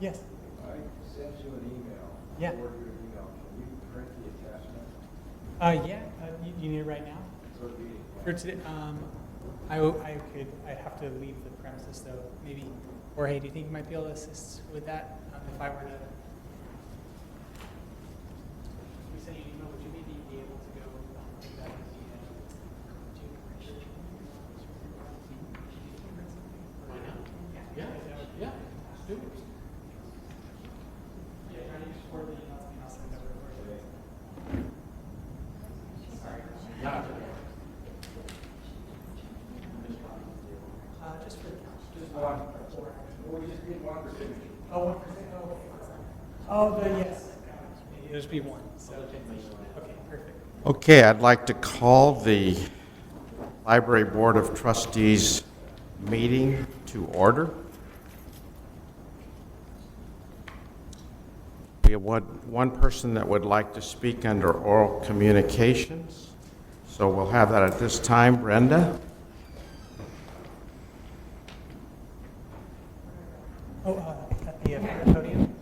Yes. I sent you an email. Yeah. Forwarded you an email. Can you print the attachment? Yeah. You need it right now? For the meeting. For today, I'd have to leave the premises though. Maybe, Jorge, do you think you might be able to assist with that? If I were to we send you an email, would you maybe be able to go take that with the Why not? Yeah. Yeah. Do it. Yeah, try to just forward the email to me and I'll send it over for you. Sorry. Yeah. Just for Just one. We just need one for signature. Oh, 1%? Oh, yes. It'll just be one. So, okay, perfect. Okay, I'd like to call the Library Board of Trustees meeting to order. We have one person that would like to speak under oral communications, so we'll have that at this time. Brenda? At the podium.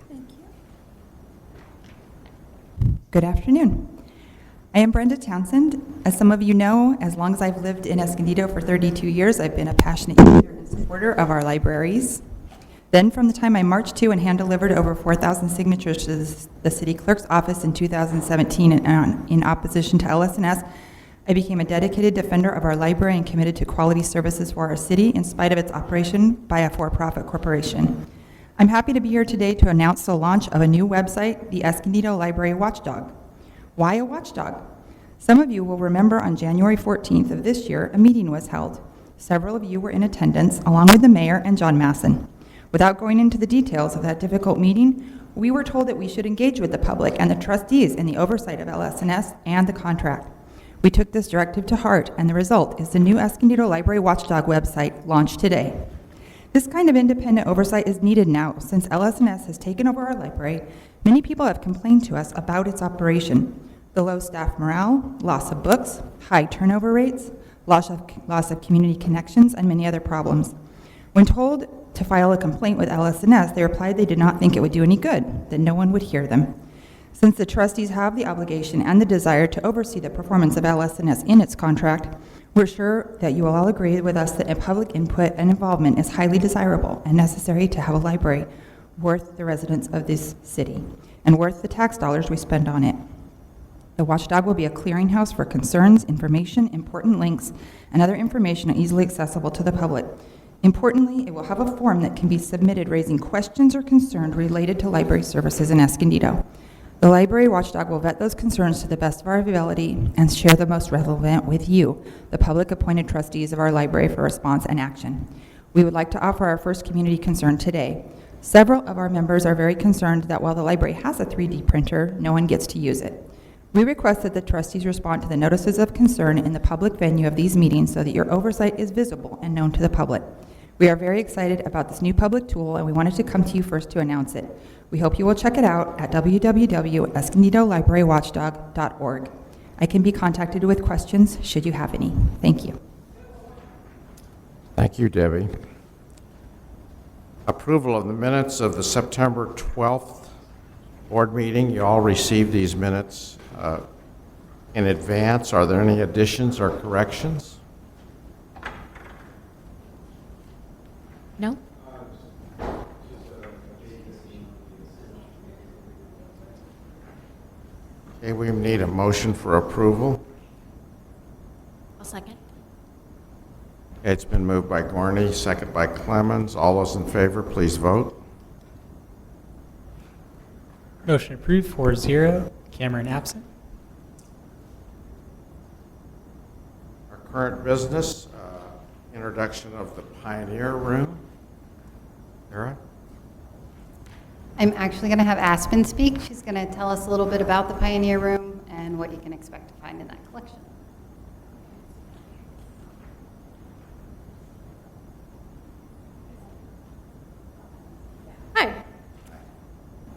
Thank you. Good afternoon. I am Brenda Townsend. As some of you know, as long as I've lived in Escondido for 32 years, I've been a passionate user and supporter of our libraries. Then, from the time I marched to and hand-delivered over 4,000 signatures to the city clerk's office in 2017 in opposition to LS&S, I became a dedicated defender of our library and committed to quality services for our city in spite of its operation by a for-profit corporation. I'm happy to be here today to announce the launch of a new website, the Escondido Library Watchdog. Why a watchdog? Some of you will remember on January 14th of this year, a meeting was held. Several of you were in attendance, along with the mayor and John Masson. Without going into the details of that difficult meeting, we were told that we should engage with the public and the trustees in the oversight of LS&S and the contract. We took this directive to heart, and the result is the new Escondido Library Watchdog website launched today. This kind of independent oversight is needed now. Since LS&S has taken over our library, many people have complained to us about its operation. The low staff morale, loss of books, high turnover rates, loss of community connections, and many other problems. When told to file a complaint with LS&S, they replied they did not think it would do any good, that no one would hear them. Since the trustees have the obligation and the desire to oversee the performance of LS&S in its contract, we're sure that you will all agree with us that public input and involvement is highly desirable and necessary to have a library worth the residents of this city and worth the tax dollars we spend on it. The watchdog will be a clearinghouse for concerns, information, important links, and other information easily accessible to the public. Importantly, it will have a form that can be submitted raising questions or concerns related to library services in Escondido. The Library Watchdog will vet those concerns to the best of our ability and share the most relevant with you, the public-appointed trustees of our library, for response and action. We would like to offer our first community concern today. Several of our members are very concerned that while the library has a 3D printer, no one gets to use it. We request that the trustees respond to the notices of concern in the public venue of these meetings so that your oversight is visible and known to the public. We are very excited about this new public tool, and we wanted to come to you first to announce it. We hope you will check it out at www.escondidolibrarywatchdog.org. I can be contacted with questions should you have any. Thank you. Thank you, Debbie. Approval of the minutes of the September 12th board meeting. You all received these minutes in advance. Are there any additions or corrections? No? Okay, we need a motion for approval. I'll second. It's been moved by Gorney, second by Clemens. All those in favor, please vote. Motion approved, 4-0. Cameron absent. Our current business, introduction of the Pioneer Room. Sarah? I'm actually going to have Aspen speak. She's going to tell us a little bit about the Pioneer Room and what you can expect to find in that collection. Hi.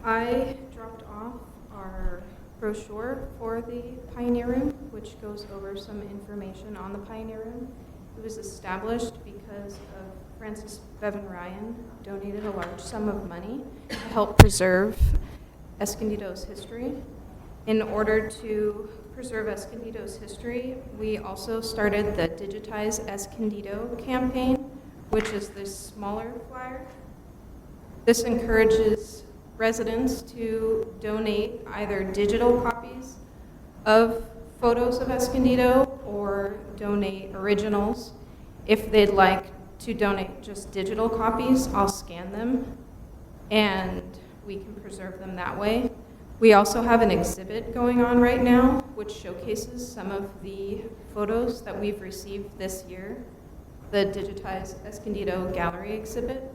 I dropped off our brochure for the Pioneer Room, which goes over some information on the Pioneer Room. It was established because of Francis Bevan Ryan donated a large sum of money to help preserve Escondido's history. In order to preserve Escondido's history, we also started the Digitize Escondido campaign, which is this smaller flyer. This encourages residents to donate either digital copies of photos of Escondido or donate originals. If they'd like to donate just digital copies, I'll scan them and we can preserve them that way. We also have an exhibit going on right now which showcases some of the photos that we've received this year, the Digitize Escondido Gallery exhibit.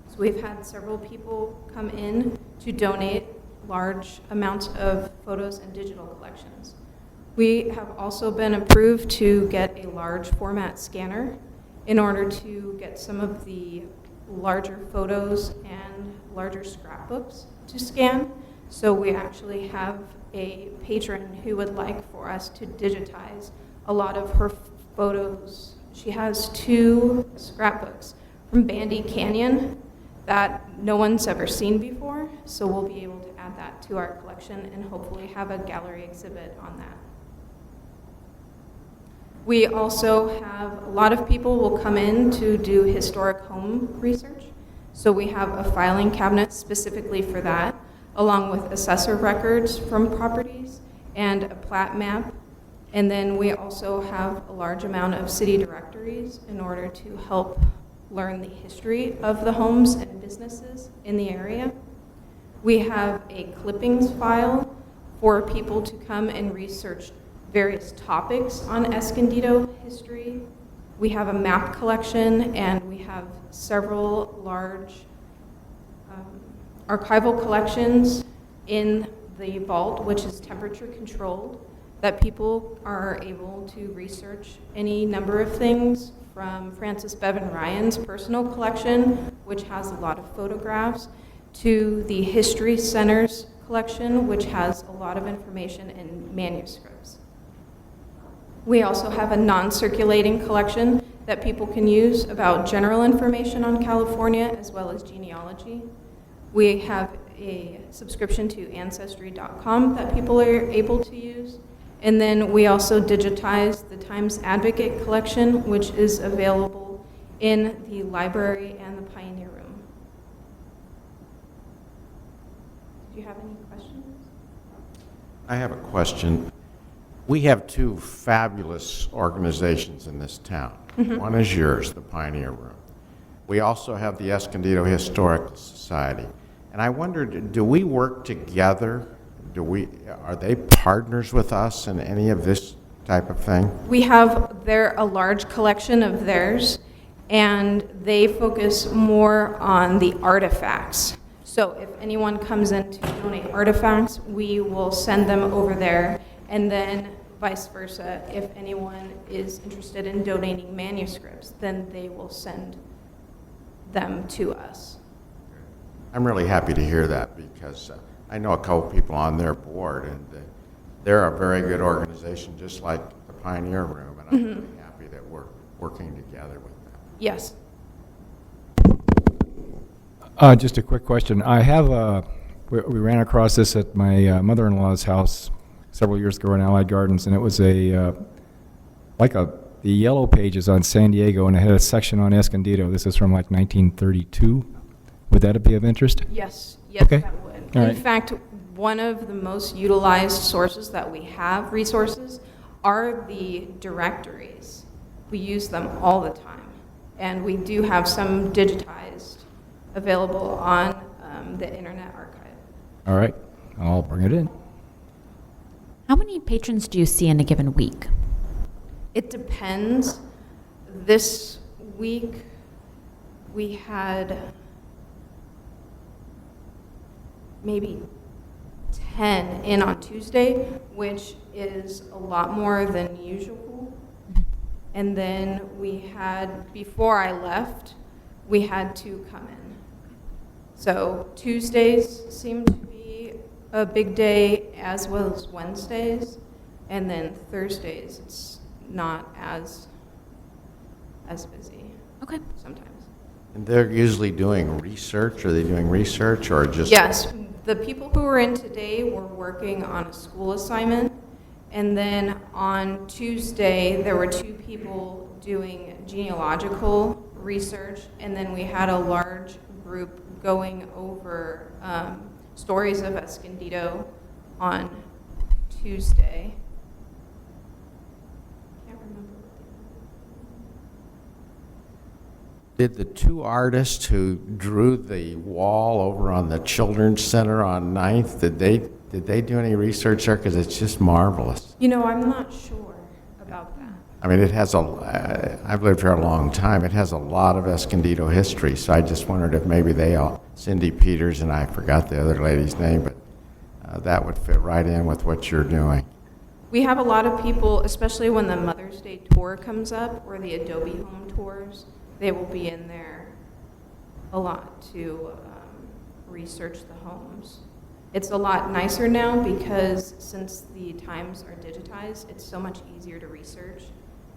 So we've had several people come in to donate large amounts of photos and digital collections. We have also been approved to get a large format scanner in order to get some of the larger photos and larger scrapbooks to scan. So we actually have a patron who would like for us to digitize a lot of her photos. She has 2 scrapbooks from Bandy Canyon that no one's ever seen before, so we'll be able to add that to our collection and hopefully have a gallery exhibit on that. We also have a lot of people will come in to do historic home research. So we have a filing cabinet specifically for that, along with assessor records from properties and a plat map. And then we also have a large amount of city directories in order to help learn the history of the homes and businesses in the area. We have a clippings file for people to come and research various topics on Escondido history. We have a map collection and we have several large archival collections in the vault, which is temperature controlled, that people are able to research any number of things from Francis Bevan Ryan's personal collection, which has a lot of photographs, to the History Center's collection, which has a lot of information in manuscripts. We also have a non-circulating collection that people can use about general information on California as well as genealogy. We have a subscription to Ancestry.com that people are able to use. And then we also digitize the Times Advocate collection, which is available in the library and the Pioneer Room. Do you have any questions? I have a question. We have 2 fabulous organizations in this town. One is yours, the Pioneer Room. We also have the Escondido Historical Society. And I wondered, do we work together? Are they partners with us in any of this type of thing? We have a large collection of theirs, and they focus more on the artifacts. So if anyone comes in to donate artifacts, we will send them over there, and then vice versa. If anyone is interested in donating manuscripts, then they will send them to us. I'm really happy to hear that because I know a couple people on their board, and they're a very good organization, just like the Pioneer Room, and I'm really happy that we're working together with them. Yes. Just a quick question. I have we ran across this at my mother-in-law's house several years ago in Allied Gardens, and it was the Yellow Pages on San Diego, and it had a section on Escondido. This is from like 1932. Would that be of interest? Yes, yes, Okay. that would. All In right. fact, one of the most utilized sources that we have, resources, are the directories. We use them all the time. And we do have some digitized available on the Internet Archive. All right. I'll bring it in. How many patrons do you see in a given week? It depends. This week, we had maybe 10 in on Tuesday, which is a lot more than usual. And then we had, before I left, we had 2 come in. So Tuesdays seem to be a big day, as well as Wednesdays. And then Thursdays, it's not as as busy Okay. sometimes. And they're usually doing research? Are they doing research or just? Yes, the people who were in today were working on a school assignment. And then on Tuesday, there were 2 people doing genealogical research. And then we had a large group going over stories of Escondido on Tuesday. Can't remember what they Did the 2 artists who drew the wall over on the Children's Center on 9th, did they do any research there? Because it's just marvelous. You know, I'm not sure about that. I mean, it has I've lived here a long time. It has a lot of Escondido history, so I just wondered if maybe they all, Cindy Peters, and I forgot the other lady's name, but that would fit right in with what you're doing. We have a lot of people, especially when the Mother's Day tour comes up, or the Adobe Home tours, they will be in there a lot to research the homes. It's a lot nicer now because since the times are digitized, it's so much easier to research.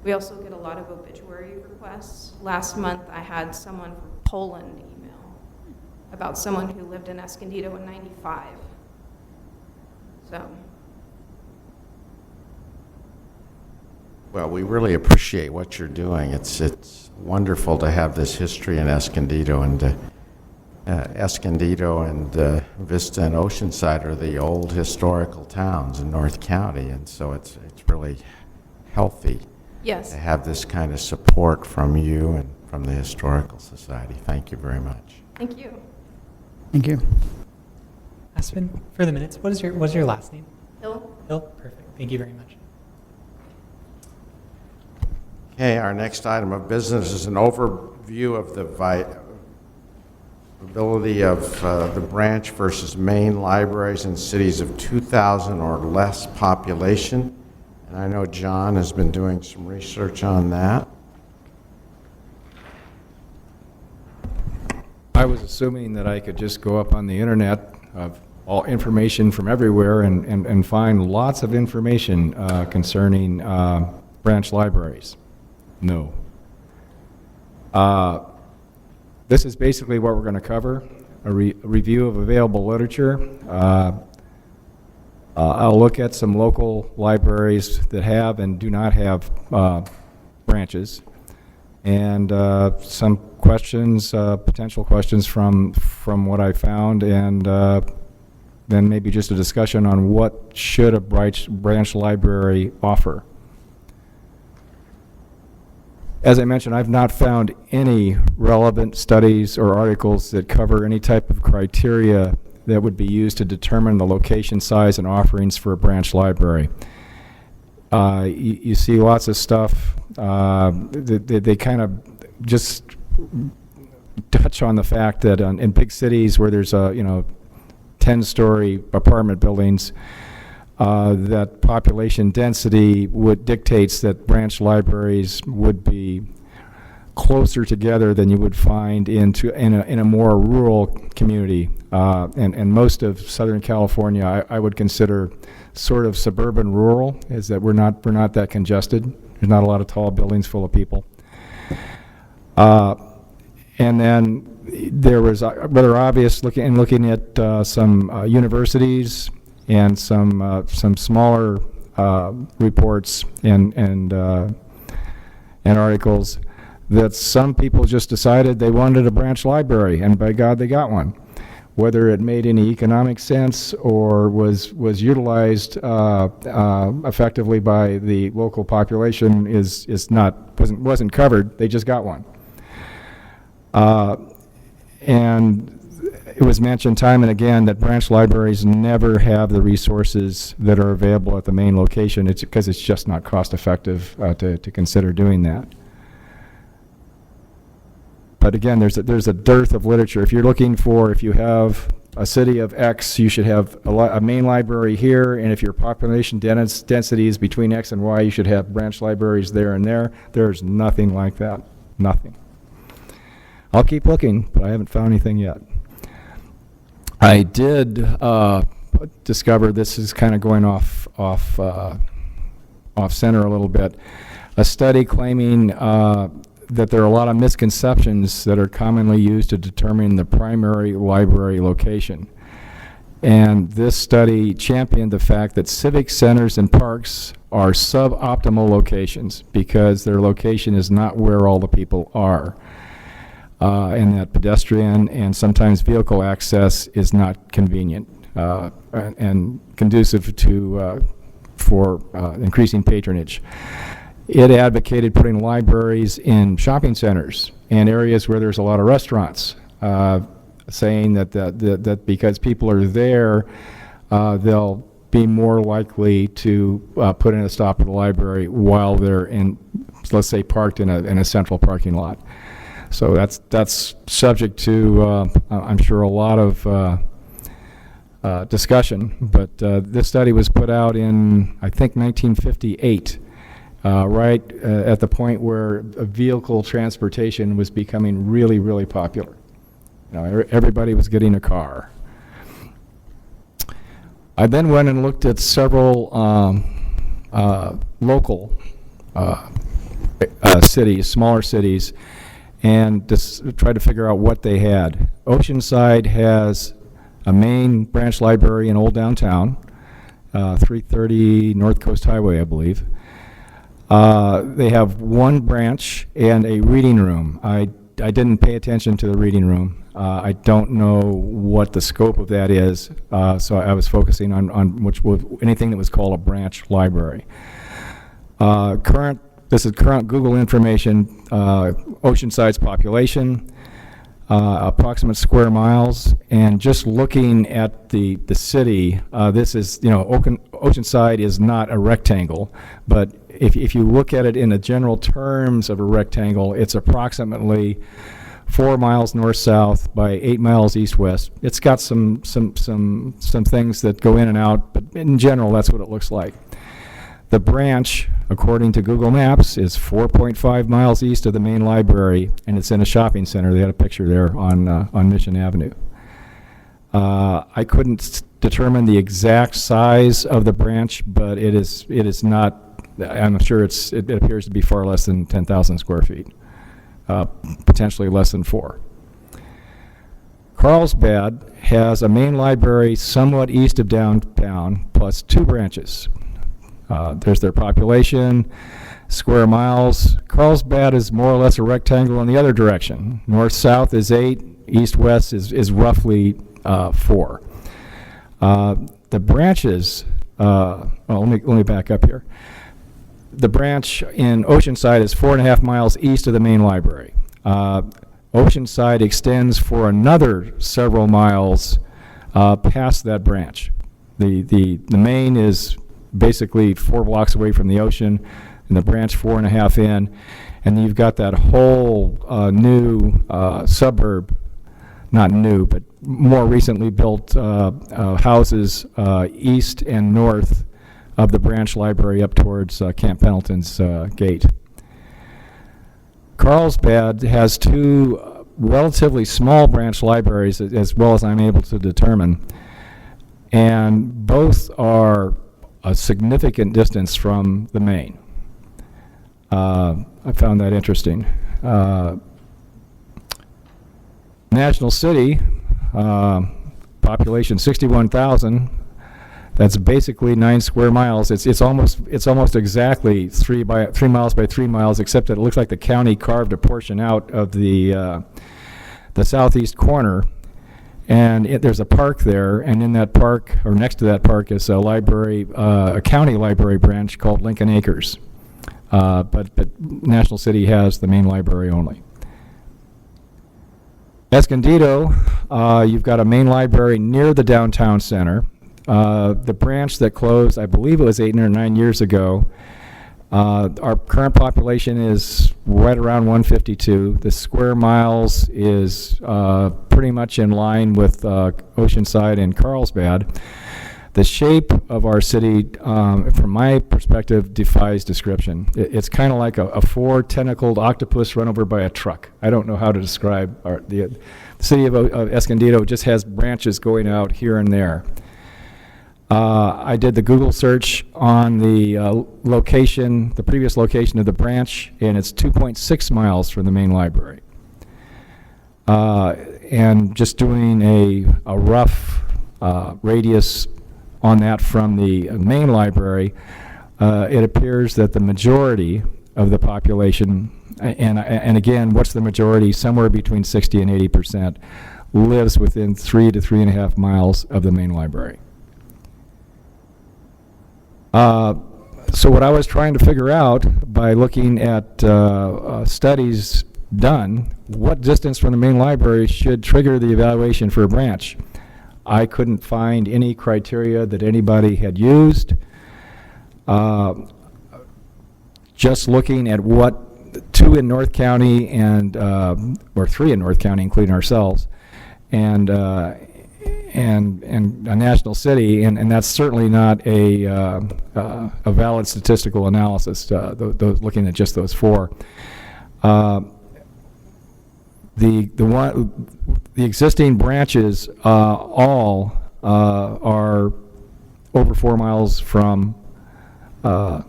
We also get a lot of obituary requests. Last month, I had someone from Poland email about someone who lived in Escondido in '95. So, Well, we really appreciate what you're doing. It's wonderful to have this history in Escondido, and Escondido and Vista and Oceanside are the old historical towns in North County, and so it's really healthy yes. to have this kind of support from you and from the Historical Society. Thank you very much. Thank you. Thank you. Aspen, for the minutes, what is your last name? Hill? Hill? Perfect. Thank you very much. Okay, our next item of business is an overview of the viability of the branch versus main libraries in cities of 2,000 or less population. And I know John has been doing some research on that. I was assuming that I could just go up on the internet of all information from everywhere and find lots of information concerning branch libraries. No. This is basically what we're going to cover, a review of available literature. I'll look at some local libraries that have and do not have branches, and some questions, potential questions from what I found, and then maybe just a discussion on what should a branch library offer. As I mentioned, I've not found any relevant studies or articles that cover any type of criteria that would be used to determine the location, size, and offerings for a branch library. You see lots of stuff. They kind of just touch on the fact that in big cities where there's 10-story apartment buildings, that population density dictates that branch libraries would be closer together than you would find in a more rural community. And most of Southern California, I would consider sort of suburban rural, is that we're not that congested. There's not a lot of tall buildings full of people. And then there was rather obvious looking at some universities and some smaller reports and articles that some people just decided they wanted a branch library, and by God, they got one. Whether it made any economic sense or was utilized effectively by the local population wasn't covered. They just got one. And it was mentioned time and again that branch libraries never have the resources that are available at the main location. It's because it's just not cost effective to consider doing that. But again, there's a dearth of literature. If you have a city of X, you should have a main library here, and if your population density is between X and Y, you should have branch libraries there and there. There's nothing like that. Nothing. I'll keep looking, but I haven't found anything yet. I did discover, this is kind of going off center a little bit, a study claiming that there are a lot of misconceptions that are commonly used to determine the primary library location. And this study championed the fact that civic centers and parks are suboptimal locations because their location is not where all the people are. And that pedestrian and sometimes vehicle access is not convenient and conducive to for increasing patronage. It advocated putting libraries in shopping centers and areas where there's a lot of restaurants, saying that because people are there, they'll be more likely to put in a stop at the library while they're in, let's say, parked in a central parking lot. So that's subject to, I'm sure, a lot of discussion. But this study was put out in, I think, 1958. Right at the point where vehicle transportation was becoming really, really popular. You know, everybody was getting a car. I then went and looked at several local cities, smaller cities, and just tried to figure out what they had. Oceanside has a main branch library in Old Downtown, 330 North Coast Highway, I believe. They have one branch and a reading room. I didn't pay attention to the reading room. I don't know what the scope of that is, so I was focusing on anything that was called a branch library. This is current Google information. Oceanside's population, approximate square miles, and just looking at the city, this is, Oceanside is not a rectangle, but if you look at it in the general terms of a rectangle, it's approximately 4 miles north-south by 8 miles east-west. It's got some things that go in and out, but in general, that's what it looks like. The branch, according to Google Maps, is 4.5 miles east of the main library, and it's in a shopping center. They had a picture there on Mission Avenue. I couldn't determine the exact size of the branch, but it is not. I'm sure it appears to be far less than 10,000 square feet, potentially less than 4. Carlsbad has a main library somewhat east of downtown, plus 2 branches. There's their population, square miles. Carlsbad is more or less a rectangle in the other direction. North-south is 8, east-west is roughly 4. The branches, let me back up here. The branch in Oceanside is 4.5 miles east of the main library. Oceanside extends for another several miles past that branch. The main is basically 4 blocks away from the ocean, and the branch 4.5 in, and then you've got that whole new suburb, not new, but more recently built houses east and north of the branch library up towards Camp Pendleton's gate. Carlsbad has 2 relatively small branch libraries, as well as I'm able to determine, and both are a significant distance from the main. I found that interesting. National City, population 61,000. That's basically 9 square miles. It's almost exactly 3 miles by 3 miles, except that it looks like the county carved a portion out of the southeast corner, and there's a park there, and in that park, or next to that park, is a library, a county library branch called Lincoln Acres. But National City has the main library only. Escondido, you've got a main library near the downtown center. The branch that closed, I believe it was 8 or 9 years ago, our current population is right around 152. The square miles is pretty much in line with Oceanside and Carlsbad. The shape of our city, from my perspective, defies description. It's kind of like a 4-tentacled octopus run over by a truck. I don't know how to describe the city of Escondido. Just has branches going out here and there. I did the Google search on the location, the previous location of the branch, and it's 2.6 miles from the main library. And just doing a rough radius on that from the main library, it appears that the majority of the population, and again, what's the majority? Somewhere between 60 and 80% lives within 3 to 3.5 miles of the main library. So what I was trying to figure out by looking at studies done, what distance from the main library should trigger the evaluation for a branch? I couldn't find any criteria that anybody had used. Just looking at what 2 in North County and, or 3 in North County, including ourselves, and a national city, and that's certainly not a valid statistical analysis, looking at just those 4. The existing branches all are over 4 miles from the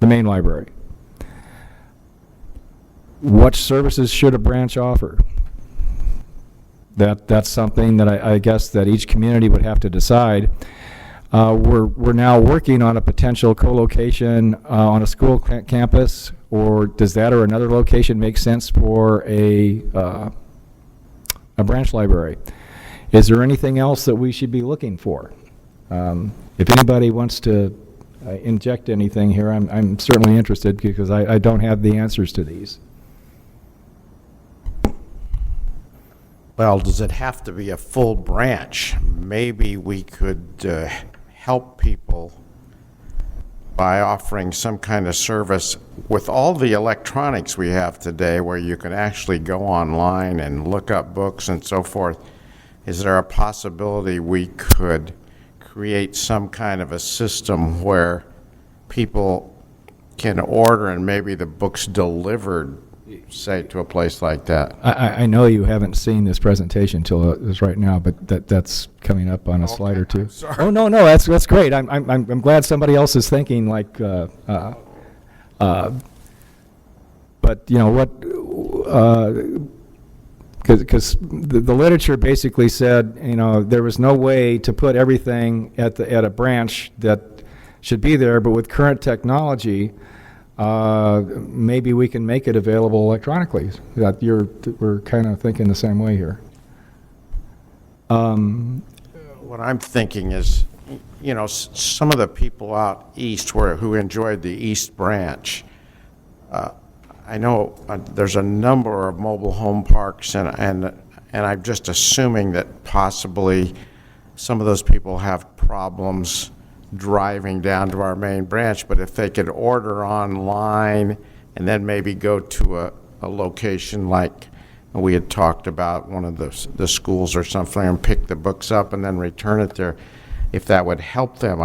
main library. What services should a branch offer? That's something that I guess that each community would have to decide. We're now working on a potential co-location on a school campus, or does that or another location make sense for a branch library? Is there anything else that we should be looking for? If anybody wants to inject anything here, I'm certainly interested, because I don't have the answers to these. Well, does it have to be a full branch? Maybe we could help people by offering some kind of service with all the electronics we have today, where you can actually go online and look up books and so forth. Is there a possibility we could create some kind of a system where people can order and maybe the book's delivered, say, to a place like that? I know you haven't seen this presentation till it's right now, but that's coming up on a slide or two. I'm sorry. Oh, no, that's great. I'm glad somebody else is thinking like, but you know what, because the literature basically said, you know, there was no way to put everything at a branch that should be there, but with current technology, maybe we can make it available electronically. We're kind of thinking the same way here. What I'm thinking is, you know, some of the people out east who enjoyed the East Branch, I know there's a number of mobile home parks, and I'm just assuming that possibly some of those people have problems driving down to our main branch, but if they could order online and then maybe go to a location like we had talked about, one of the schools or something, and pick the books up and then return it there, if that would help them.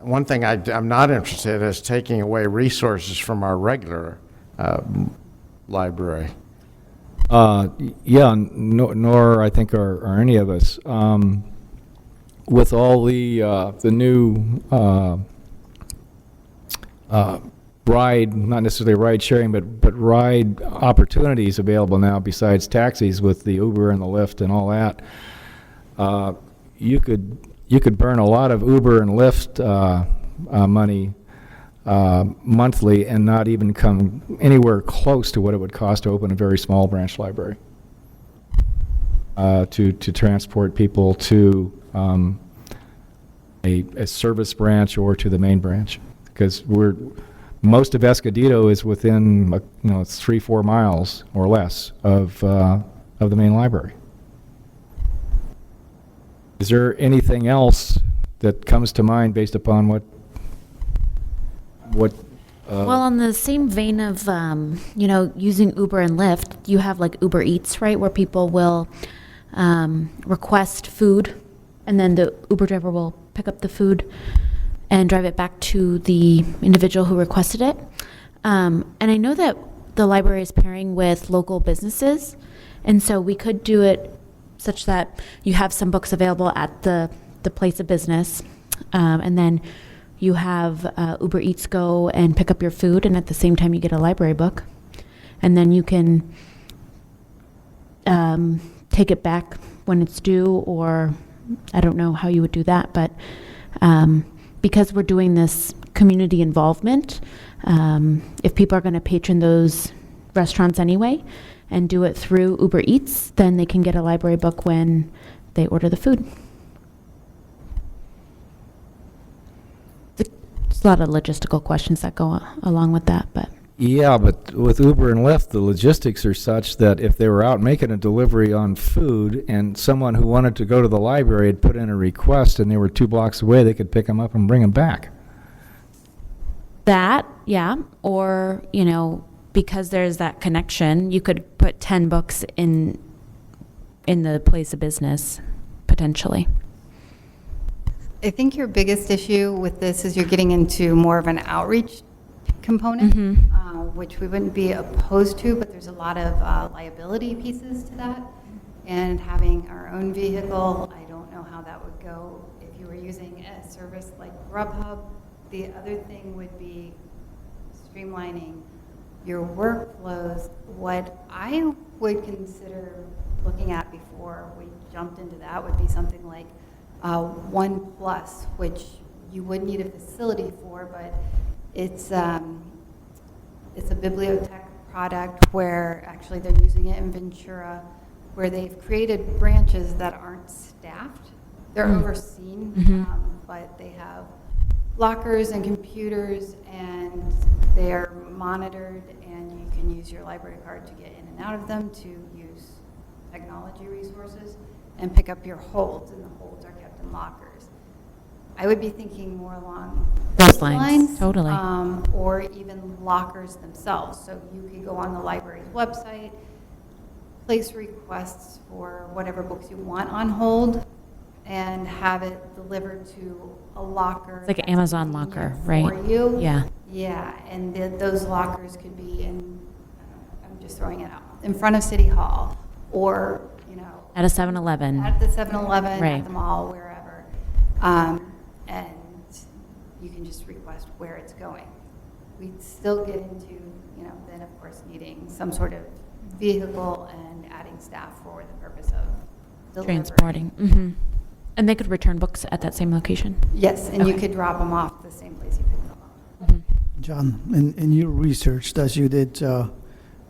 One thing I'm not interested in is taking away resources from our regular library. Yeah, nor I think are any of us. With all the new ride, not necessarily ride sharing, but ride opportunities available now besides taxis with the Uber and the Lyft and all that, you could burn a lot of Uber and Lyft money monthly and not even come anywhere close to what it would cost to open a very small branch library to transport people to a service branch or to the main branch, because most of Escondido is within 3-4 miles or less of the main library. Is there anything else that comes to mind based upon what? Well, on the same vein of using Uber and Lyft, you have like Uber Eats, right, where people will request food, and then the Uber driver will pick up the food and drive it back to the individual who requested it. And I know that the library is pairing with local businesses, and so we could do it such that you have some books available at the place of business, and then you have Uber Eats go and pick up your food, and at the same time you get a library book, and then you can take it back when it's due, or I don't know how you would do that, but because we're doing this community involvement, if people are going to patron those restaurants anyway and do it through Uber Eats, then they can get a library book when they order the food. There's a lot of logistical questions that go along with that, but. Yeah, but with Uber and Lyft, the logistics are such that if they were out making a delivery on food and someone who wanted to go to the library had put in a request and they were 2 blocks away, they could pick them up and bring them back. That, yeah, or, because there's that connection, you could put 10 books in the place of business, potentially. I think your biggest issue with this is you're getting into more of an outreach component, which we wouldn't be opposed to, but there's a lot of liability pieces to that. And having our own vehicle, I don't know how that would go if you were using a service like Grubhub. The other thing would be streamlining your workflows. What I would consider looking at before we jumped into that would be something like One Plus, which you would need a facility for, but it's a bibliotech product where actually they're using it in Ventura, where they've created branches that aren't staffed. They're overseen, but they have lockers and computers, and they're monitored, and you can use your library card to get in and out of them, to use technology resources, and pick up your holds, and the holds are kept in lockers. I would be thinking more along Those lines, totally. Or even lockers themselves. So you could go on the library's website, place requests for whatever books you want on hold, and have it delivered to a locker. It's like an that's Amazon convenient locker, right? For you. Yeah. Yeah, and those lockers could be in, I'm just throwing it out, in front of City Hall, or, At a 7-Eleven. at the 7-Eleven, Right. at the mall, wherever. And you can just request where it's going. We'd still get into, then of course needing some sort of vehicle and adding staff for the purpose of delivery. Transporting. And they could return books at that same location. Yes, and you Okay. could drop them off the same place you picked them up. John, in your research that you did,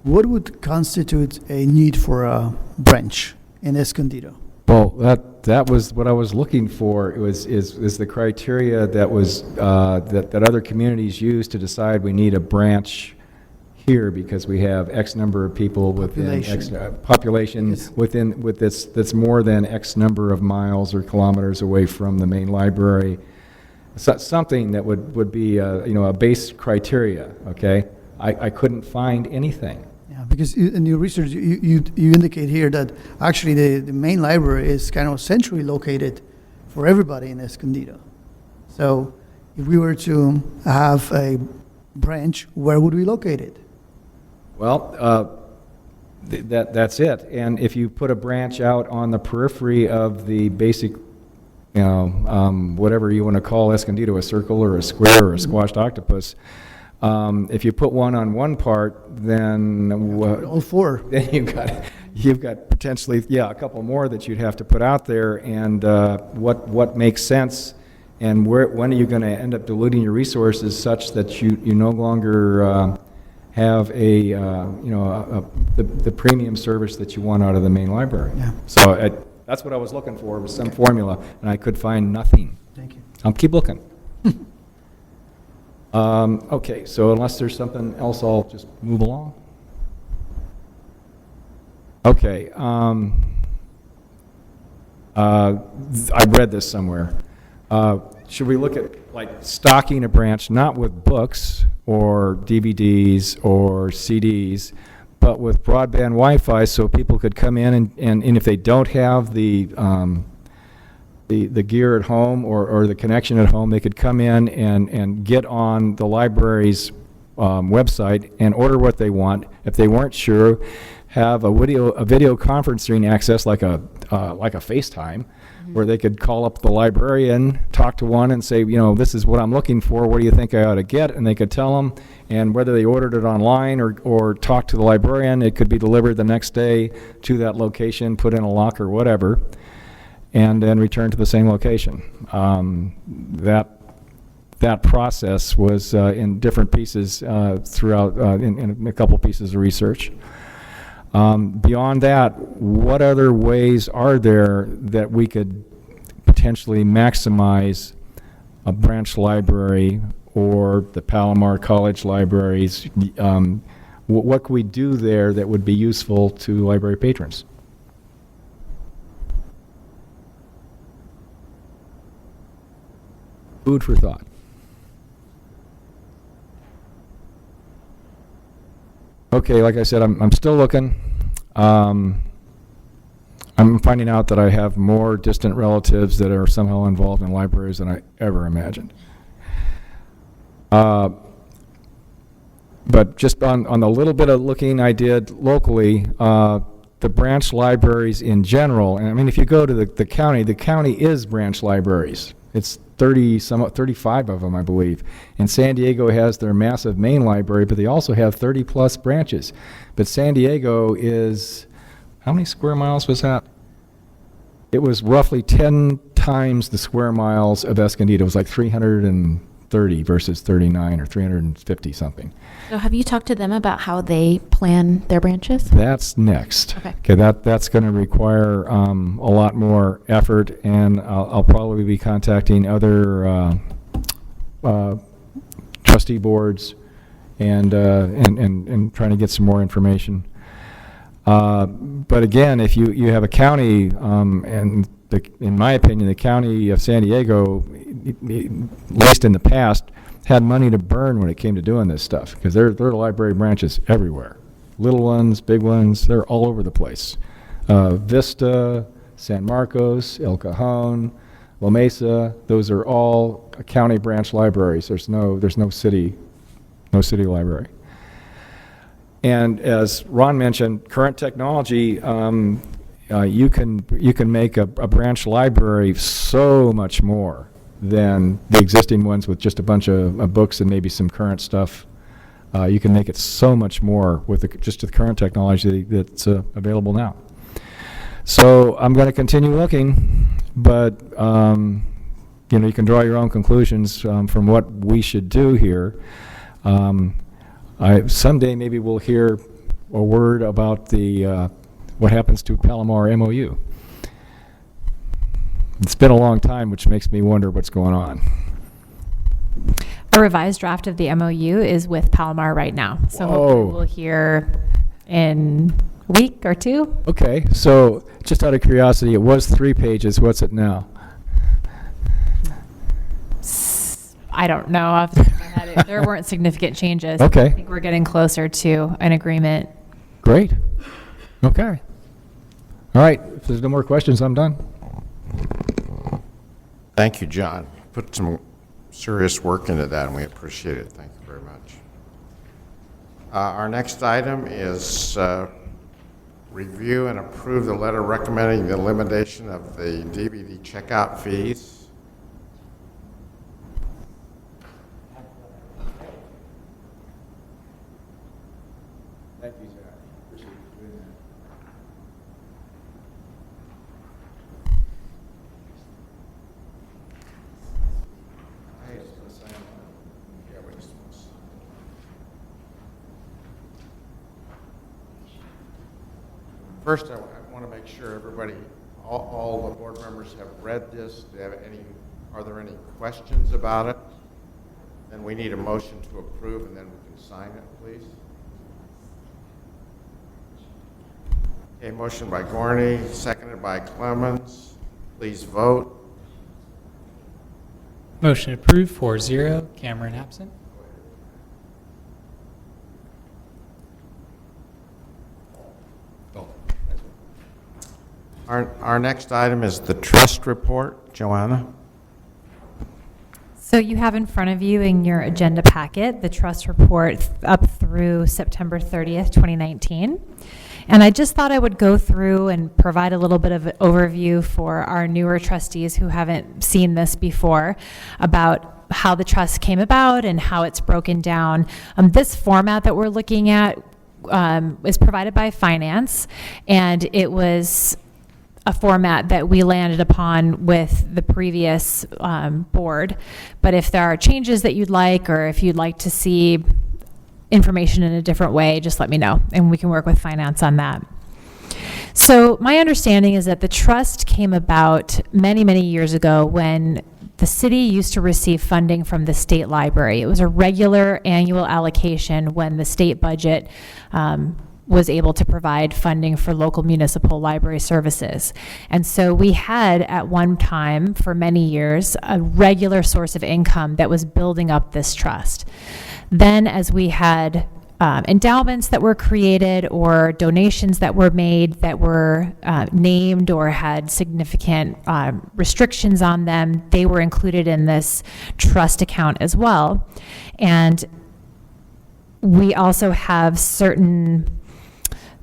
what would constitute a need for a branch in Escondido? Well, that was what I was looking for. It is the criteria that was that other communities use to decide we need a branch here because we have X number of people within population Yes. with this that's more than X number of miles or kilometers away from the main library. So, something that would be a base criteria. Okay, I couldn't find anything. Yeah, because in your research, you indicate here that actually the main library is kind of centrally located for everybody in Escondido. So if we were to have a branch, where would we locate it? Well, that's it. And if you put a branch out on the periphery of the basic, whatever you want to call Escondido, a circle or a square or a squashed octopus, if you put one on one part, then All four. then you've got potentially a couple more that you'd have to put out there. And what makes sense, and when are you going to end up diluting your resources such that you no longer have the premium service that you want out of the main library. Yeah. So that's what I was looking for, was some formula, and I could find nothing. Thank you. I'll keep looking. Okay, so unless there's something else, I'll just move along. Okay, I read this somewhere. Should we look at stocking a branch, not with books or DVDs or CDs, but with broadband Wi-Fi, so people could come in and if they don't have the gear at home or the connection at home, they could come in and get on the library's website and order what they want. If they weren't sure, have a video conferencing access, like a like a FaceTime, where they could call up the librarian, talk to one, and say, you know, this is what I'm looking for. What do you think I ought to get? And they could tell them. And whether they ordered it online or talked to the librarian, it could be delivered the next day to that location, put in a locker, whatever, and then returned to the same location. That process was in different pieces throughout, in a couple pieces of research. Beyond that, what other ways are there that we could potentially maximize a branch library or the Palomar College libraries? What could we do there that would be useful to library patrons? Food for thought. Okay, like I said, I'm still looking. I'm finding out that I have more distant relatives that are somehow involved in libraries than I ever imagined. But just on the little bit of looking I did locally, the branch libraries in general, and I mean, if you go to the county is branch libraries. It's 35 of them, I believe. And San Diego has their massive main library, but they also have 30 plus branches. But San Diego is, how many square miles was that? It was roughly 10 times the square miles of Escondido. It was like 330 versus 39 or 350 something. So have you talked to them about how they plan their branches? That's next. Okay. That's going to require a lot more effort, and I'll probably be contacting other trustee boards and trying to get some more information. But again, if you have a county, and in my opinion, the county of San Diego, at least in the past, had money to burn when it came to doing this stuff, because there are library branches everywhere. Little ones, big ones, they're all over the place. Vista, San Marcos, El Cajon, La Mesa, those are all county branch libraries. There's no city library. And as Ron mentioned, current technology, you can make a branch library so much more than the existing ones with just a bunch of books and maybe some current stuff. You can make it so much more with just the current technology that's available now. So I'm going to continue looking, but you can draw your own conclusions from what we should do here. Someday maybe we'll hear a word about the what happens to Palomar MOU. It's been a long time, which makes me wonder what's going on. A revised draft of the MOU is with Palomar right now. So hopefully we'll hear in a week or two. Okay, so just out of curiosity, it was 3 pages. What's it now? I don't know off the top of my head. There weren't significant changes. Okay. I think we're getting closer to an agreement. Great. Okay. All right, if there's no more questions, I'm done. Thank you, John. Put some serious work into that, and we appreciate it. Thank you very much. Our next item is review and approve the letter recommending the elimination of the DVD checkout fees. Thank you, Zach. Appreciate you doing that. First, I want to make sure everybody, all the board members have read this. Are there any questions about it? Then we need a motion to approve, and then we can sign it, please. Okay, motion by Gorney, seconded by Clemens. Please vote. Motion approved, 4-0. Cameron absent. Our next item is the trust report. Joanna? So you have in front of you in your agenda packet the trust report up through September 30th, 2019. And I just thought I would go through and provide a little bit of an overview for our newer trustees who haven't seen this before about how the trust came about and how it's broken down. This format that we're looking at is provided by Finance, and it was a format that we landed upon with the previous board. But if there are changes that you'd like, or if you'd like to see information in a different way, just let me know, and we can work with Finance on that. So my understanding is that the trust came about many, many years ago when the city used to receive funding from the state library. It was a regular annual allocation when the state budget was able to provide funding for local municipal library services. And so we had at one time for many years a regular source of income that was building up this trust. Then as we had endowments that were created or donations that were made that were named or had significant restrictions on them, they were included in this trust account as well. And we also have certain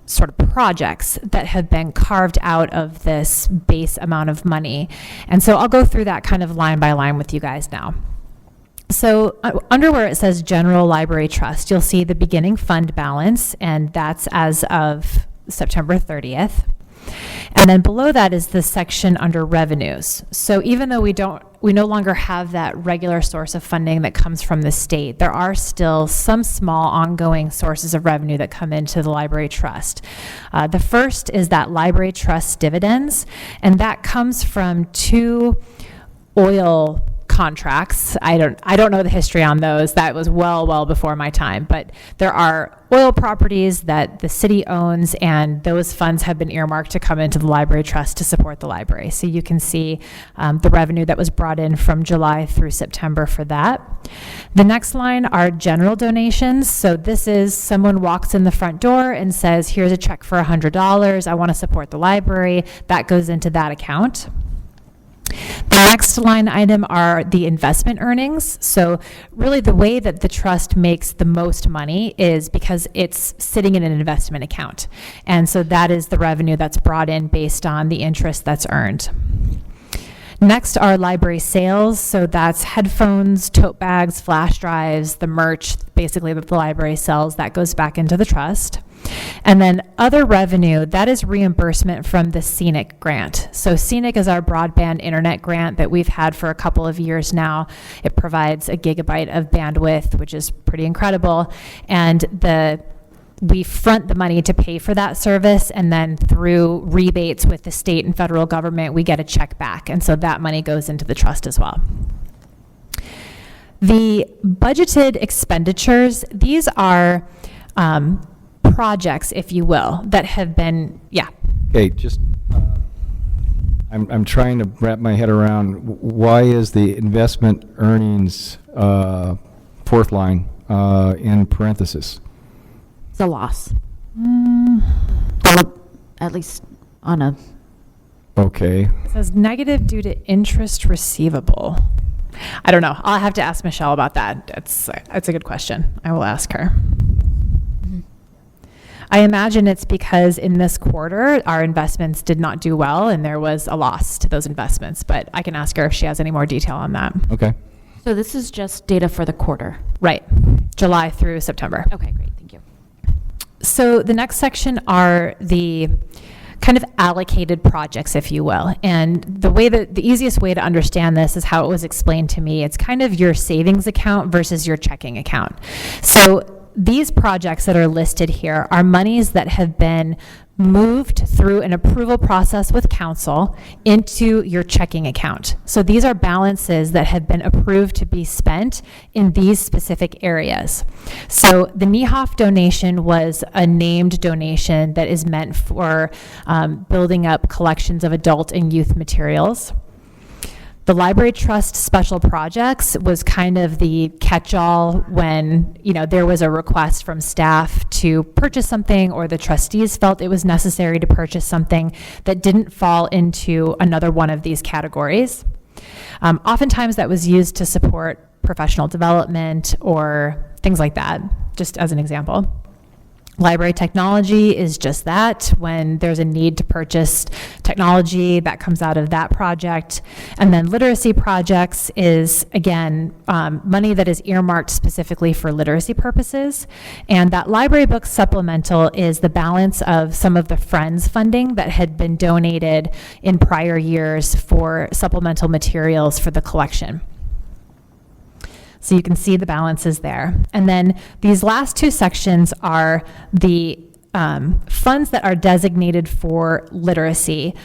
sort of projects that have been carved out of this base amount of money. And so I'll go through that kind of line by line with you guys now. So under where it says General Library Trust, you'll see the beginning fund balance, and that's as of September 30th. And then below that is the section under revenues. So even though we no longer have that regular source of funding that comes from the state, there are still some small ongoing sources of revenue that come into the library trust. The first is that library trust dividends, and that comes from 2 oil contracts. I don't know the history on those. That was well before my time, but there are oil properties that the city owns, and those funds have been earmarked to come into the library trust to support the library. So you can see the revenue that was brought in from July through September for that. The next line are general donations. So this is someone walks in the front door and says, here's a check for $100. I want to support the library. That goes into that account. The next line item are the investment earnings. So really the way that the trust makes the most money is because it's sitting in an investment account. And so that is the revenue that's brought in based on the interest that's earned. Next are library sales. So that's headphones, tote bags, flash drives, the merch, basically that the library sells, that goes back into the trust. And then other revenue, that is reimbursement from the Scenic grant. So Scenic is our broadband internet grant that we've had for a couple of years now. It provides 1 gigabyte of bandwidth, which is pretty incredible. And we front the money to pay for that service, and then through rebates with the state and federal government, we get a check back. And so that money goes into the trust as well. The budgeted expenditures, these are projects, if you will, that have been, Okay, just, I'm trying to wrap my head around why is the investment earnings fourth line in parentheses? It's a loss. Well, at least on a... Okay. It says negative due to interest receivable. I don't know. I'll have to ask Michelle about that. That's a good question. I will ask her. I imagine it's because in this quarter, our investments did not do well and there was a loss to those investments, but I can ask her if she has any more detail on that. Okay. So this is just data for the quarter. Right. July through September. Okay, great. Thank you. So the next section are the kind of allocated projects, if you will. And the easiest way to understand this is how it was explained to me. It's kind of your savings account versus your checking account. So these projects that are listed here are monies that have been moved through an approval process with council into your checking account. So these are balances that have been approved to be spent in these specific areas. So the Niehoff donation was a named donation that is meant for building up collections of adult and youth materials. The Library Trust Special Projects was kind of the catch-all when, there was a request from staff to purchase something or the trustees felt it was necessary to purchase something that didn't fall into another one of these categories. Oftentimes that was used to support professional development or things like that, just as an example. Library technology is just that. When there's a need to purchase technology, that comes out of that project. And then literacy projects is, again, money that is earmarked specifically for literacy purposes. And that library book supplemental is the balance of some of the Friends funding that had been donated in prior years for supplemental materials for the collection. So you can see the balances there. And then these last two sections are the funds that are designated for literacy,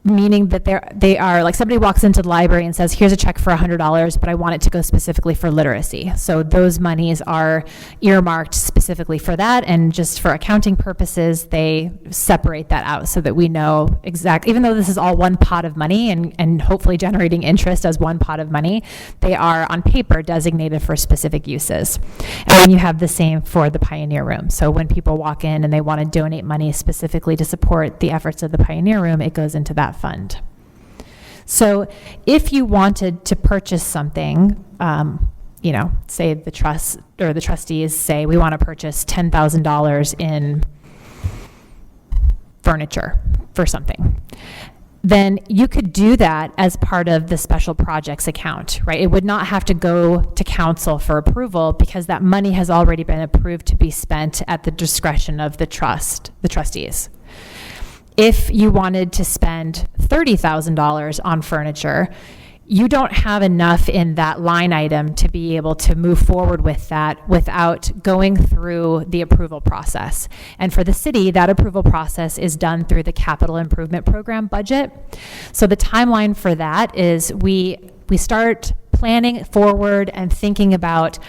meaning that they are like somebody walks into the library and says, here's a check for $100, but I want it to go specifically for literacy. So those monies are earmarked specifically for that, and just for accounting purposes, they separate that out so that we know exactly, even though this is all one pot of money and hopefully generating interest as one pot of money, they are on paper designated for specific uses. And then you have the same for the Pioneer Room. So when people walk in and they want to donate money specifically to support the efforts of the Pioneer Room, it goes into that fund. So if you wanted to purchase something, say the trust or the trustees say, we want to purchase $10,000 in furniture for something, then you could do that as part of the special projects account, right? It would not have to go to council for approval because that money has already been approved to be spent at the discretion of the trustees. If you wanted to spend $30,000 on furniture, you don't have enough in that line item to be able to move forward with that without going through the approval process. And for the city, that approval process is done through the capital improvement program budget. So the timeline for that is we start planning forward and thinking about,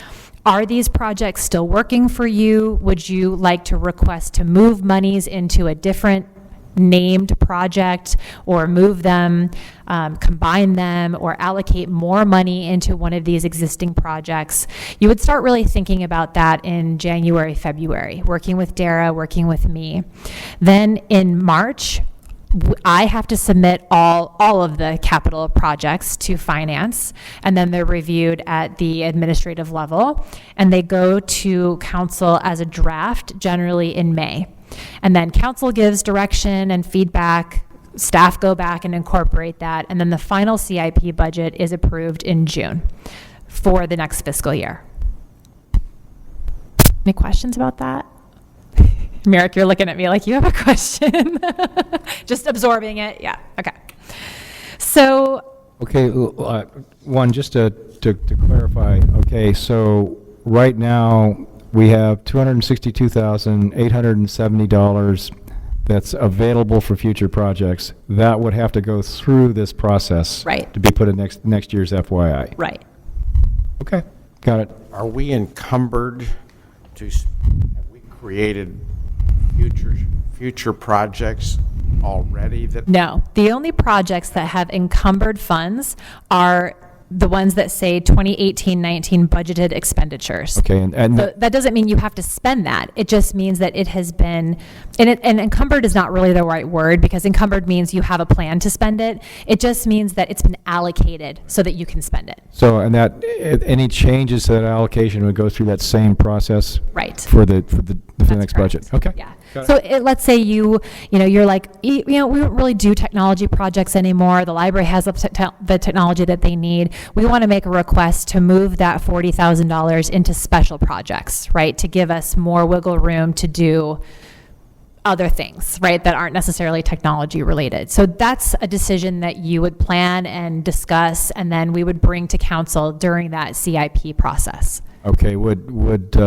are these projects still working for you? Would you like to request to move monies into a different named project, or move them, combine them, or allocate more money into one of these existing projects? You would start really thinking about that in January, February, working with Dara, working with me. Then in March, I have to submit all of the capital projects to finance, and then they're reviewed at the administrative level, and they go to council as a draft, generally in May. And then council gives direction and feedback, staff go back and incorporate that, and then the final CIP budget is approved in June for the next fiscal year. Any questions about that? Merrick, you're looking at me like you have a question. Just absorbing it. Yeah, okay. So. Okay, one, just to clarify, okay, so right now, we have $262,870 that's available for future projects. That would have to go through this process, right, to be put in next year's FYI. Right. Okay, got it. Are we encumbered have we created future projects already that? No, the only projects that have encumbered funds are the ones that say 2018-19 budgeted expenditures. Okay, and so that doesn't mean you have to spend that. It just means that it has been, and encumbered is not really the right word, because encumbered means you have a plan to spend it. It just means that it's been allocated so that you can spend it. so, and that any changes to that allocation would go through that same process, right, for the next correct. budget. Okay. Yeah. So let's say you're like, we don't really do technology projects anymore. The library has the technology that they need. We want to make a request to move that $40,000 into special projects, right? To give us more wiggle room to do other things, right, that aren't necessarily technology related. So that's a decision that you would plan and discuss, and then we would bring to council during that CIP process. Okay, would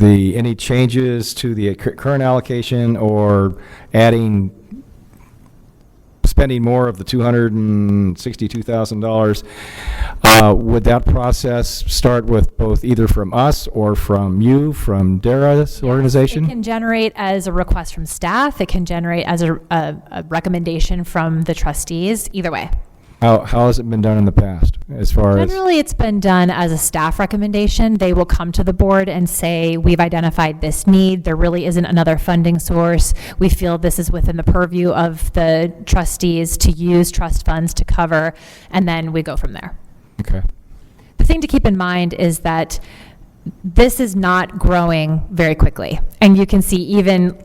any changes to the current allocation or spending more of the $262,000, would that process start with both either from us or from you, from Dara's organization? It can generate as a request from staff. It can generate as a recommendation from the trustees, either way. How has it been done in the past as far as? Generally, it's been done as a staff recommendation. They will come to the board and say, we've identified this need. There really isn't another funding source. We feel this is within the purview of the trustees to use trust funds to cover, and then we go from there. Okay. The thing to keep in mind is that this is not growing very quickly. And you can see even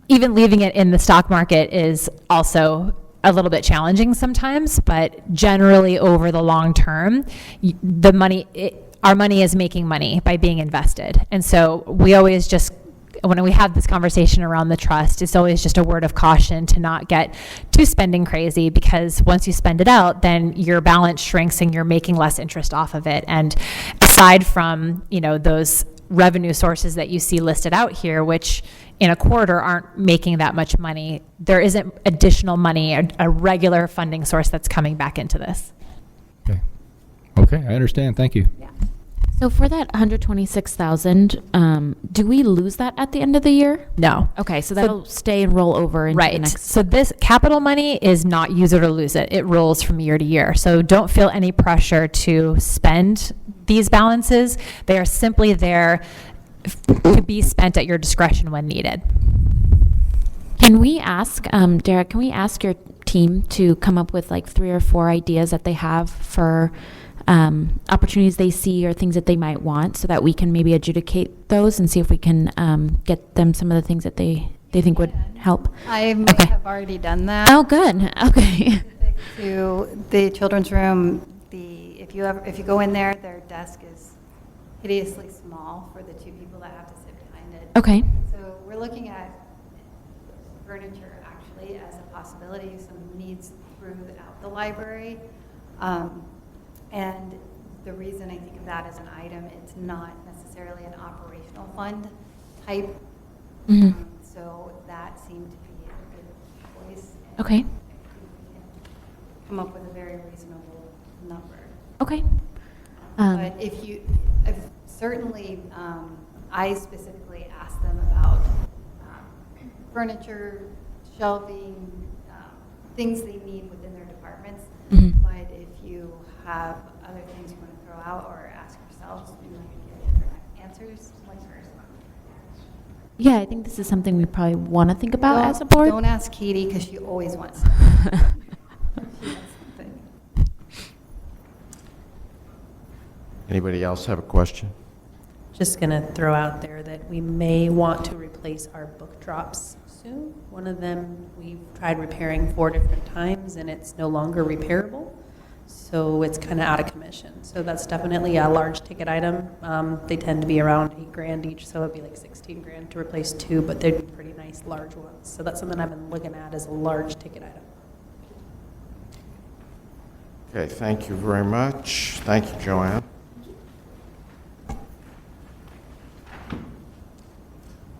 leaving it in the stock market is also a little bit challenging sometimes, but generally over the long term, our money is making money by being invested. And so we always just, when we have this conversation around the trust, it's always just a word of caution to not get too spending crazy, because once you spend it out, then your balance shrinks and you're making less interest off of it. And aside from, those revenue sources that you see listed out here, which in a quarter aren't making that much money, there isn't additional money, a regular funding source that's coming back into this. Okay, I understand. Thank you. Yeah. So for that 126,000, do we lose that at the end of the year? No. Okay, so that'll stay and roll over into the Right. next. So this capital money is not use it or lose it. It rolls from year to year. So don't feel any pressure to spend these balances. They are simply there to be spent at your discretion when needed. Can we ask, Derek, can we ask your team to come up with like 3 or 4 ideas that they have for opportunities they see or things that they might want, so that we can maybe adjudicate those and see if we can get them some of the things that they think would help? I might Okay. have already done that. Oh, good. Okay. To the children's room, if you go in there, their desk is hideously small for the 2 people that have to sit behind it. Okay. So we're looking at furniture actually as a possibility, some needs throughout the library. And the reason I think of that as an item, it's not necessarily an operational fund type. Mhm. So that seemed to be a good choice. Okay. We can come up with a very reasonable number. Okay. But certainly, I specifically asked them about furniture, shelving, things they need within their departments. Mhm. But if you have other things you want to throw out or ask yourselves, you might get different answers. Yeah, I think this is something we probably want to think about as a board. Don't ask Katie, because she always wants something. She wants something. Anybody else have a question? Just going to throw out there that we may want to replace our book drops soon. One of them we've tried repairing 4 different times, and it's no longer repairable. So it's kind of out of commission. So that's definitely a large ticket item. They tend to be around $8,000 each, so it'd be like $16,000 to replace 2, but they'd be pretty nice large ones. So that's something I've been looking at as a large ticket item. Okay, thank you very much. Thank you, Joanne.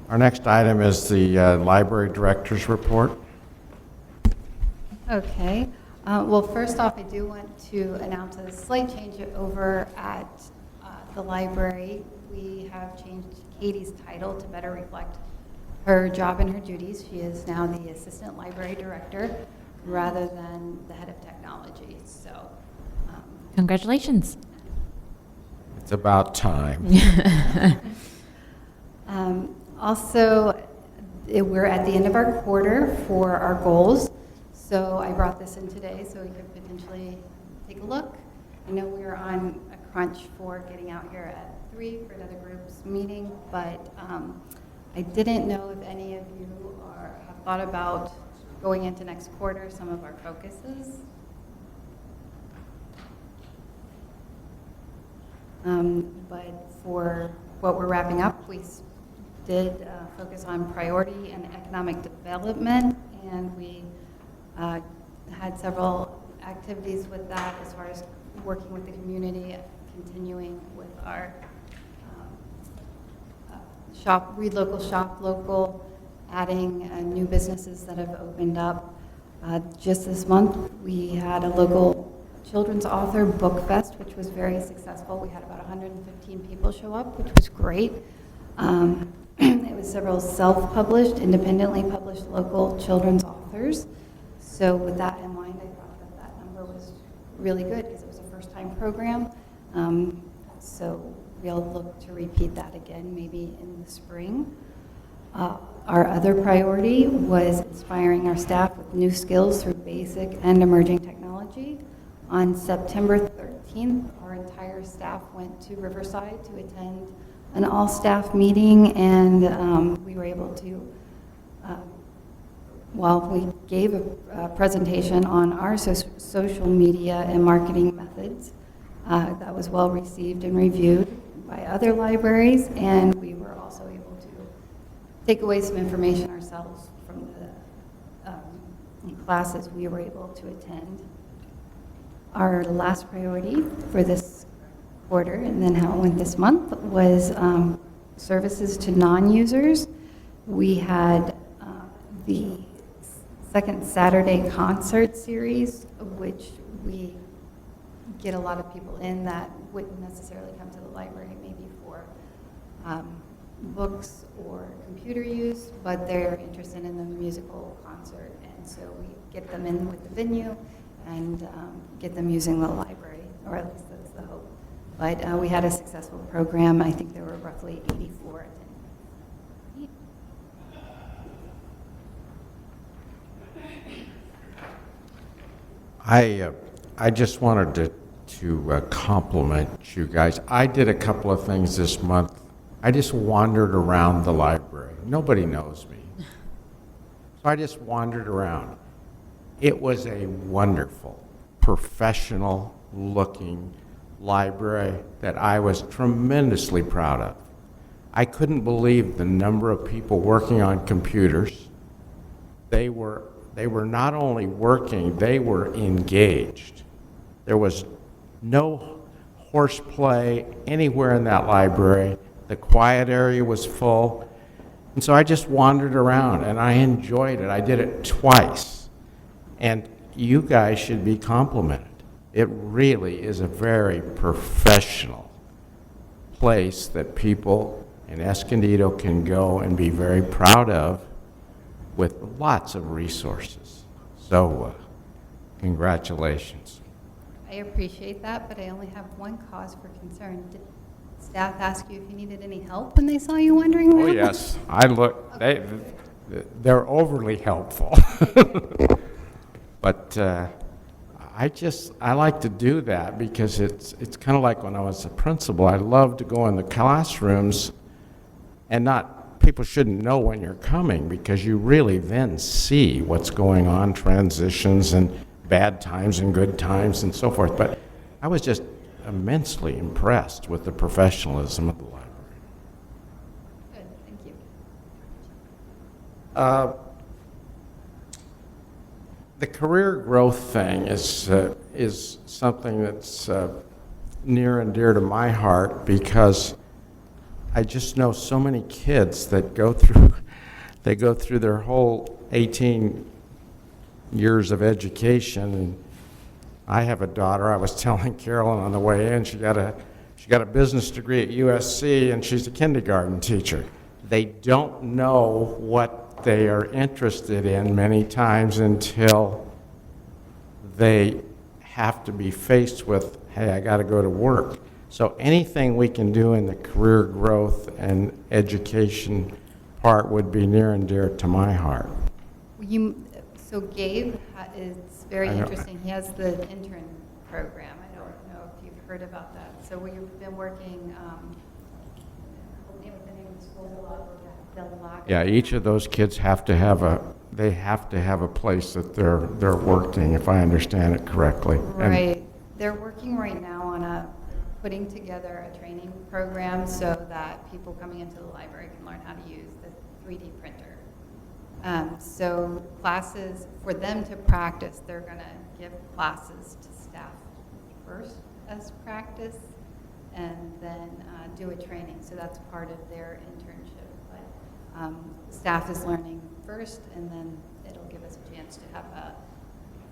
Our next item is the library director's report. Okay. Well, first off, I do want to announce a slight change over at the library. We have changed Katie's title to better reflect her job and her duties. She is now the assistant library director rather than the head of technology. So, Congratulations. It's about time. Also, we're at the end of our quarter for our goals. So I brought this in today so we could potentially take a look. I know we're on a crunch for getting out here at 3 for another group's meeting, but I didn't know if any of you have thought about going into next quarter, some of our focuses. But for what we're wrapping up, we did focus on priority and economic development, and we had several activities with that as far as working with the community, continuing with our read local, shop local, adding new businesses that have opened up. Just this month, we had a local children's author book fest, which was very successful. We had about 115 people show up, which was great. It was several self-published, independently published local children's authors. So with that in mind, I thought that number September was really good because it was a first-time program. So we'll look to repeat that again, maybe in the spring. Our other priority was inspiring our staff with new skills through basic and emerging technology. On September 13th, our entire staff went to Riverside to attend an all-staff meeting, and we were able to, we gave a presentation on our social media and marketing methods. That was well received and reviewed by other libraries, and we were also able to take away some information ourselves from the classes we were able to attend. Our last priority for this quarter, and then how it went this month, was services to non-users. We had the second Saturday concert series, which we get a lot of people in that wouldn't necessarily come to the library, maybe for books or computer use, but they're interested in the musical concert, and so we get them in with the venue and get them using the library, or at least that's the hope. But we had a successful program. I think there were roughly 84 attending. I just wanted to compliment you guys. I did a couple of things this month. I just wandered around the library. Nobody knows me. So I just wandered around. It was a wonderful, professional-looking library that I was tremendously proud of. I couldn't believe the number of people working on computers. They were not only working, they were engaged. There was no horseplay anywhere in that library. The quiet area was full. And so I just wandered around, and I enjoyed it. I did it twice. And you guys should be complimented. It really is a very professional place that people in Escondido can go and be very proud of, with lots of resources. So, congratulations. I appreciate that, but I only have one cause for concern. Did staff ask you if you needed any help when they saw you wandering around? Oh, yes. I look, they're overly helpful. But I like to do that because it's kind of like when I was a principal. I love to go in the classrooms, and people shouldn't know when you're coming, because you really then see what's going on, transitions and bad times and good times and so forth. But I was just immensely impressed with the professionalism of the library. Good, thank you. The career growth thing is something that's near and dear to my heart, because I just know so many kids that go through their whole 18 years of education. And I have a daughter. I was telling Carolyn on the way in, she got a business degree at USC, and she's a kindergarten teacher. They don't know what they are interested in many times until they have to be faced with, hey, I got to go to work. So anything we can do in the career growth and education part would be near and dear to my heart. So Gabe is very I know. interesting. He has the intern program. I don't know if you've heard about that. So we've been working, with the name of the school, Del Lago. Yeah, each of those kids have to have a place that they're working, if I understand it correctly. Right. They're working right now on putting together a training program so that people coming into the library can learn how to use the 3D printer. So classes, for them to practice, they're going to give classes to staff first as practice, and then do a training. So that's part of their internship. But staff is learning first, and then it'll give us a chance to have a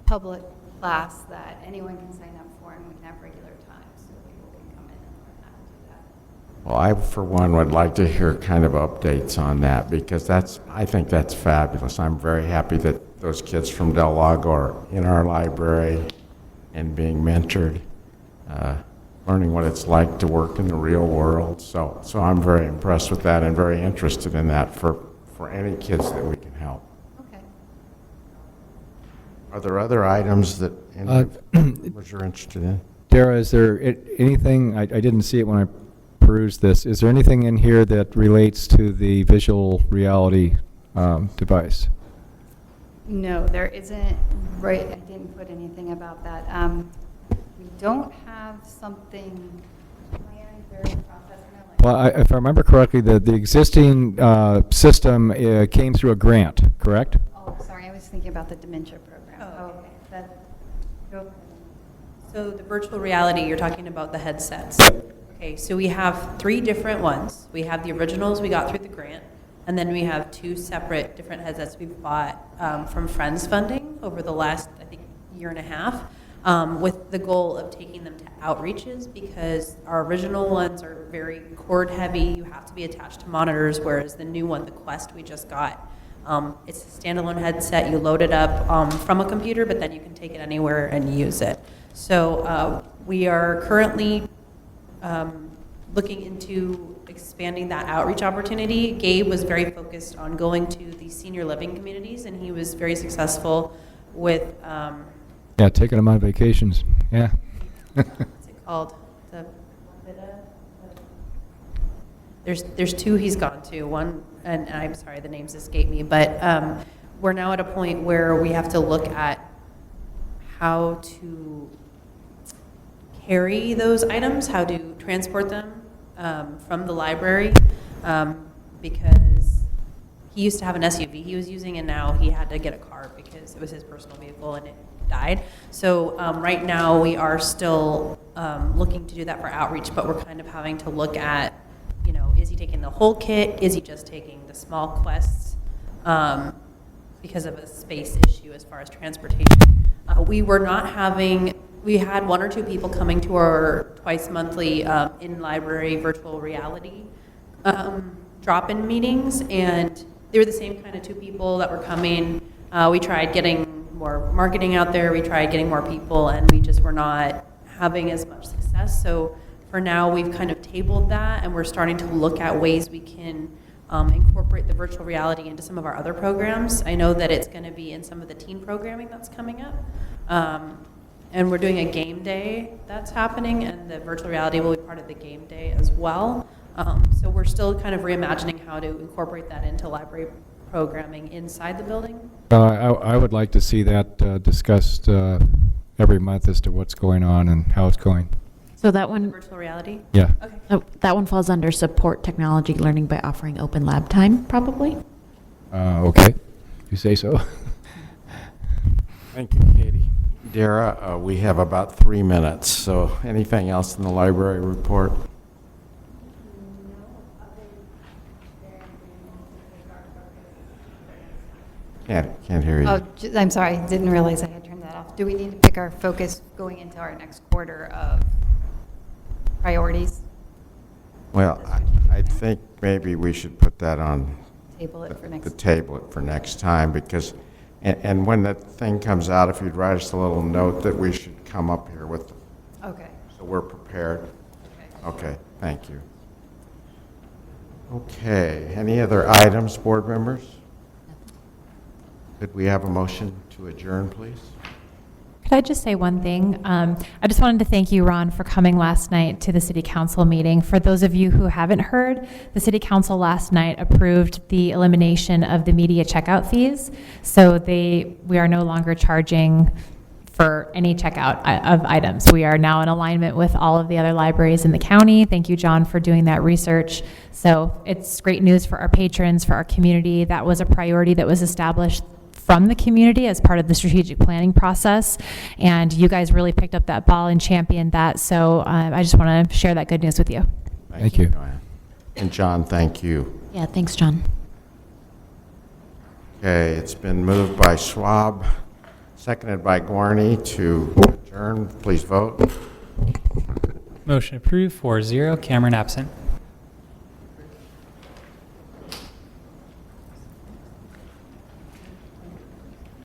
public class that anyone can sign up for, and we can have regular times so people can come in and learn how to do that. Well, I, for one, would like to hear kind of updates on that, because I think that's fabulous. I'm very happy that those kids from Del Lago are in our library, and being mentored, learning what it's like to work in the real world. So I'm very impressed with that and very interested in that for any kids that we can help. Okay. Are there other items that any members are interested in? Dara, is there anything, I didn't see it when I perused this, is there anything in here that relates to the visual reality device? No, there isn't, right, I didn't put anything about that. We don't have something planned during the process. Well, if I remember correctly, the existing system came through a grant, correct? Oh, sorry, I was thinking about the dementia program. Oh, okay. That, go. So the virtual reality, you're talking about the headsets. Okay, so we have 3 different ones. We have the originals we got through the grant, and then we have 2 separate different headsets we've bought from Friends funding over the last, I think, year and a half, with the goal of taking them to outreaches, because our original ones are very cord heavy. You have to be attached to monitors, whereas the new one, the Quest we just got, it's a standalone headset. You load it up from a computer, but then you can take it anywhere and use it. So we are currently looking into expanding that outreach opportunity. Gabe was very focused on going to the senior living communities, and he was very successful with, Yeah, taking them on vacations, yeah. what's it called? There's 2 he's gone to. One, and I'm sorry, the names escape me, but we're now at a point where we have to look at how to carry those items, how to transport them from the library, because he used to have an SUV he was using, and now he had to get a car because it was his personal vehicle and it died. So right now we are still looking to do that for outreach, but we're kind of having to look at, you know, is he taking the whole kit? Is he just taking the small quests because of a space issue as far as transportation? We had 1 or 2 people coming to our twice monthly in-library virtual reality drop-in meetings, and they were the same kind of 2 people that were coming. We tried getting more marketing out there, we tried getting more people, and we just were not having as much success. So for now, we've kind of tabled that, and we're starting to look at ways we can incorporate the virtual reality into some of our other programs. I know that it's going to be in some of the teen programming that's coming up. And we're doing a game day that's happening, and the virtual reality will be part of the game day as well. So we're still kind of reimagining how to incorporate that into library programming inside the building. I would like to see that discussed every month as to what's going on and how it's going. So that one, Virtual reality? Yeah. Okay. oh, that one falls under support technology learning by offering open lab time, probably. Okay, you say so. Thank you, Katie. Dara, we have about 3 minutes, so anything else in the library report? Can't hear you. Oh, I'm sorry, didn't realize I had turned that off. Do we need to pick our focus going into our next quarter of priorities? Well, I think maybe we should put that on Table it for the next. table it for next time, because, and when that thing comes out, if you'd write us a little note that we should come up here with, Okay. so we're prepared. Okay. Okay, thank you. Okay, any other items, board members? Could we have a motion to adjourn, please? Could I just say one thing? I just wanted to thank you, Ron, for coming last night to the City Council meeting. For those of you who haven't heard, the City Council last night approved the elimination of the media checkout fees. So we are no longer charging for any checkout of items. We are now in alignment with all of the other libraries in the county. Thank you, John, for doing that research. So it's great news for our patrons, for our community. That was a priority that was established from the community as part of the strategic planning process, and you guys really picked up that ball and championed that, so I just want to share that good news with you. Thank you. Joanne. And John, thank you. Yeah, thanks, John. Okay, it's been moved by Schwab, seconded by Gorney to adjourn. Please vote. Motion approved, 4-0. Cameron absent.